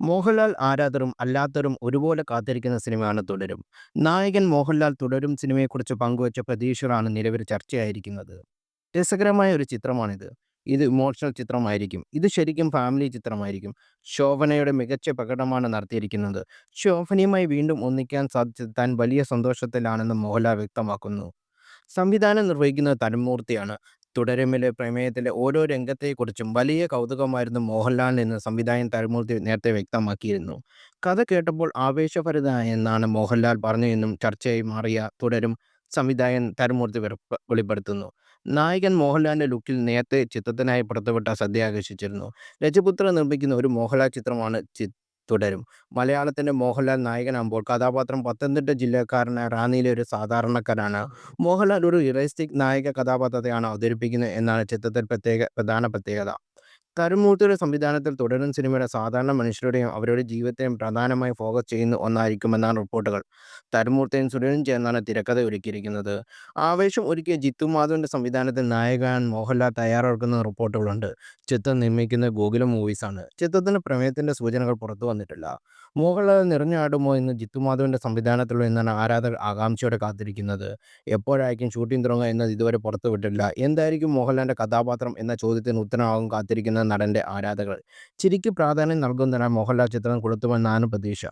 മോഹൻലാൽ ആരാധകരും അല്ലാത്തവരും ഒരുപോലെ കാത്തിരിക്കുന്ന സിനിമയാണ് തുടരും. നായകൻ മോഹൻലാൽ തുടരും സിനിമയെക്കുറിച്ച് പങ്കുവച്ച പ്രതീക്ഷകളാണ് നിലവിൽ ചർച്ചയായിരിക്കുന്നത്. രസകരമായ ഒരു ചിത്രമാണിത്. ഇത് ഇമോഷണൽ ചിത്രമായിരിക്കും. ഇത് ശരിക്കും ഫാമിലി ചിത്രമായിരിക്കും. ശോഭനയുടെ മികച്ച പ്രകടനമാണ് നടത്തിയിരിക്കുന്നത്. ശോഭനയുമായി വീണ്ടും ഒന്നിക്കാൻ സാധിച്ചത് താൻ വലിയ സന്തോഷത്തിലാണെന്ന് മോഹൻലാൽ വ്യക്തമാക്കുന്നു. സംവിധാനം നിർവഹിക്കുന്നത് തരുൺമൂർത്തിയാണ്. തുടരുമിലെ പ്രമേയത്തിലെ ഓരോ രംഗത്തെക്കുറിച്ചും വലിയ കൗതുകമായിരുന്നു മോഹൻലാലിനെന്ന് സംവിധായകൻ തരുൺമൂർത്തി നേരത്തെ വ്യക്തമാക്കിയിരുന്നു. കഥ കേട്ടപ്പോൾ ആവേശഭരിതനായെന്നാണ് മോഹൻലാൽ പറഞ്ഞതെന്നും ചർച്ചയായി മാറിയ തുടരും സംവിധായകൻ തരുൺമൂർത്തി വെളിപ്പെടുത്തുന്നു. നായകൻ മോഹൻലാലിന്റെ ലുക്കിൽ നേരത്തെ ചിത്രത്തിനായി പുറത്തുവിട്ട ശ്രദ്ധയാകർഷിച്ചിരുന്നു. രജപുത്ര നിർമ്മിക്കുന്ന ഒരു മോഹൻലാൽ ചിത്രമാണ് തുടരും. മലയാളത്തിന്റെ മോഹൻലാൽ നായകനാകുമ്പോൾ കഥാപാത്രം പത്തനംതിട്ട ജില്ലക്കാരനായ റാന്നിയിലെ ഒരു സാധാരണക്കാരനാണ്. മോഹൻലാൽ ഒരു റിയലിസ്റ്റിക് നായക കഥാപാത്രത്തെയാണ് അവതരിപ്പിക്കുന്നത് എന്നാണ് ചിത്രത്തിൽ പ്രധാന പ്രത്യേകത. തരുൺമൂർത്തിയുടെ സംവിധാനത്തിൽ തുടരും സിനിമയുടെ സാധാരണ മനുഷ്യരുടെയും അവരുടെ ജീവിതത്തെയും പ്രധാനമായി ഫോക്കസ് ചെയ്യുന്ന ഒന്നായിരിക്കുമെന്നാണ് റിപ്പോർട്ടുകൾ. തരുൺമൂർത്തിയും സുരേഷും ചേർന്നാണ് തിരക്കഥ ഒരുക്കിയിരിക്കുന്നത്. ആവേശം ഒരുക്കിയ ജിത്തു മാധവന്റെ സംവിധാനത്തിൽ നായകനാകാൻ മോഹൻലാൽ തയ്യാറെടുക്കുന്ന റിപ്പോർട്ടുകളുണ്ട്. ചിത്രം നിർമ്മിക്കുന്നത് ഗോകുലം മൂവീസാണ്. ചിത്രത്തിന്റെ പ്രമേയത്തിന്റെ സൂചനകൾ പുറത്തു വന്നിട്ടില്ല. മോഹൻലാൽ നിറഞ്ഞാടുമോ എന്ന് ജിത്തു മാധവന്റെ സംവിധാനത്തിലുള്ള എന്നാണ് ആരാധകർ ആകാംക്ഷയോടെ കാത്തിരിക്കുന്നത്. എപ്പോഴായിരിക്കും ഷൂട്ടിംഗ് തുടങ്ങുക എന്നത് ഇതുവരെ പുറത്തുവിട്ടിട്ടില്ല. എന്തായിരിക്കും മോഹൻലാലിന്റെ കഥാപാത്രം എന്ന ചോദ്യത്തിന് ഉത്തരമാകും കാത്തിരിക്കുന്ന നടന്റെ ആരാധകർ. ചിരിക്ക് പ്രാധാന്യം നൽകുന്നതിനാൽ മോഹൻലാൽ ചിത്രം കൊളുത്തുമെന്നാണ് പ്രതീക്ഷ.